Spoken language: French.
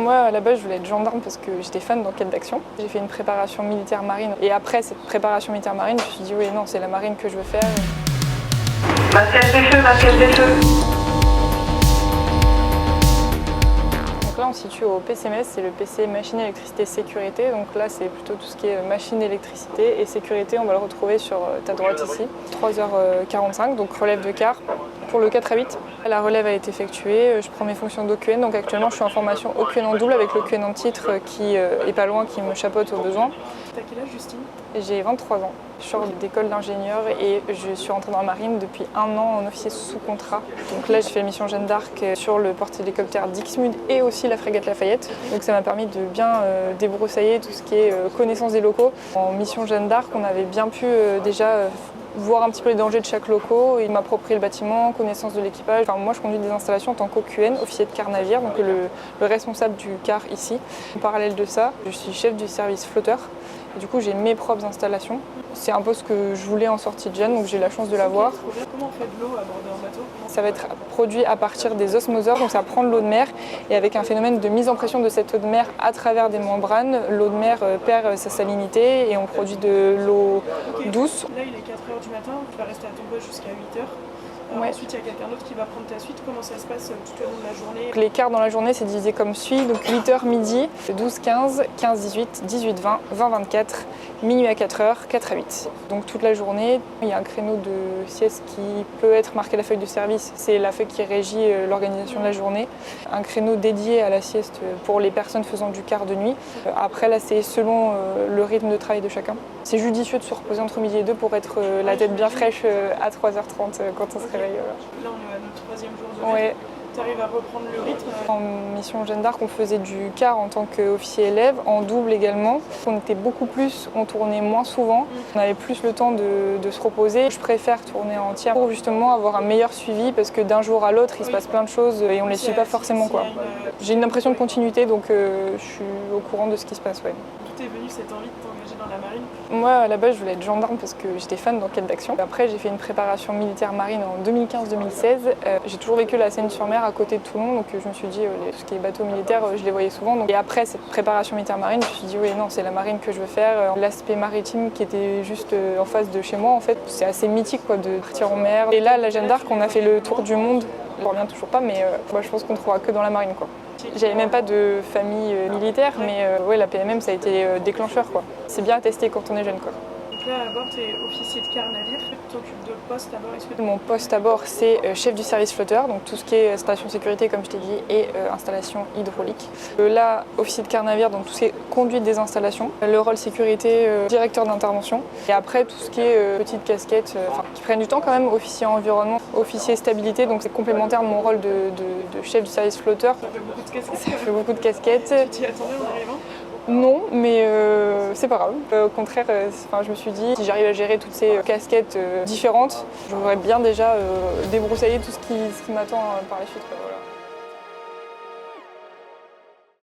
Moi, à la base, je voulais être gendarme parce que j'étais fan d'enquête d'action. J'ai fait une préparation militaire marine et après cette préparation militaire marine, je me suis dit oui, non, c'est la marine que je veux faire. Masquage des feux, masquage des feux. Donc là, on se situe au PCMS, c'est le PC machine électricité sécurité. Donc là, c'est plutôt tout ce qui est machine électricité et sécurité. On va le retrouver sur ta droite ici. 3h45, donc relève de quart. Pour le 4 à 8, la relève a été effectuée, je prends mes fonctions d'OQN, donc actuellement je suis en formation OQN en double avec l'OQN en titre qui est pas loin, qui me chapeaute au besoin. T'as quel âge, Justine? J'ai 23 ans, je sors d'école d'ingénieur et je suis rentrée dans la marine depuis 1 an en officier sous contrat. Donc là j'ai fait la mission Jeanne d'Arc sur le porte-hélicoptère Dixmude et aussi la frégate Lafayette. Donc ça m'a permis de bien débroussailler tout ce qui est connaissance des locaux. En mission Jeanne d'Arc, on avait bien pu déjà voir un petit peu les dangers de chaque locaux et m'approprier le bâtiment, connaissance de l'équipage. Enfin, moi, je conduis des installations en tant qu'OQN, officier de quart navire, donc le responsable du quart ici. En parallèle de ça, je suis chef du service flotteur. Et du coup, j'ai mes propres installations. C'est un peu ce que je voulais en sortie de jeune, donc j'ai la chance de l'avoir. Comment on fait de l'eau à bord d'un bateau? Ça va être produit à partir des osmoseurs, donc ça prend de l'eau de mer et avec un phénomène de mise en pression de cette eau de mer à travers des membranes, l'eau de mer perd sa salinité et on produit de l'eau douce. Là, il est 4h du matin, tu vas rester à ton poste jusqu'à 8h. Ouais. Ensuite, il y a quelqu'un d'autre qui va prendre ta suite. Comment ça se passe tout au long de la journée? Les quarts dans la journée, c'est divisé comme suit. Donc 8h midi, 12-15, 15-18, 18-20, 20-24, minuit à 4h, 4 à 8. Donc toute la journée, il y a un créneau de sieste qui peut être marqué à la feuille de service. C'est la feuille qui régit l'organisation de la journée. Un créneau dédié à la sieste pour les personnes faisant du quart de nuit. Après, là, c'est selon le rythme de travail de chacun. C'est judicieux de se reposer entre midi et 2 pour être la tête bien fraîche à 3h30 quand on se réveille. Là, on est à notre 3e jour de Ouais. Tu arrives à reprendre le rythme? En mission Jeanne d'Arc, on faisait du quart en tant qu'officier élève, en double également. On était beaucoup plus, on tournait moins souvent, on avait plus le temps de se reposer. Je préfère tourner en tiers pour justement avoir un meilleur suivi parce que d'un jour à l'autre, il se passe plein de choses et on ne les suit pas forcément, quoi. J'ai une impression de continuité, donc je suis au courant de ce qui se passe. Ouais. D'où t'es venue cette envie de t'engager dans la marine? Moi, à la base, je voulais être gendarme parce que j'étais fan d'enquête d'action. Après, j'ai fait une préparation militaire marine en 2015-2016. J'ai toujours vécu la Seine-sur-Mer à côté de Toulon, donc je me suis dit, tout ce qui est bateaux militaires, je les voyais souvent. Et après cette préparation militaire marine, je me suis dit, oui, non, c'est la marine que je veux faire. L'aspect maritime qui était juste en face de chez moi, en fait, c'est assez mythique quoi, de partir en mer. Et là, à la Jeanne d'Arc, on a fait le tour du monde. Je reviens toujours pas, mais moi, je pense qu'on ne trouvera que dans la marine, quoi. J'avais même pas de famille militaire, mais ouais, la PMM, ça a été déclencheur, quoi. C'est bien à tester quand on est jeune, quoi. Donc là, à bord, tu es officier de quart navire. Tu t'occupes de poste à bord? Mon poste à bord, c'est chef du service flotteur, donc tout ce qui est installation de sécurité, comme je t'ai dit, et installation hydraulique. Là, officier de quart navire, donc tout ce qui est conduite des installations. Le rôle sécurité, directeur d'intervention. Et après, tout ce qui est petites casquettes, qui prennent du temps quand même, officier environnement, officier stabilité, donc c'est complémentaire de mon rôle de chef du service flotteur. Ça fait beaucoup de casquettes. Ça fait beaucoup de casquettes. Tu t'y attendais en arrivant? Non, mais c'est pas grave. Au contraire, je me suis dit, si j'arrive à gérer toutes ces casquettes différentes, j'aurais bien déjà débroussaillé tout ce qui m'attend par la suite. Voilà.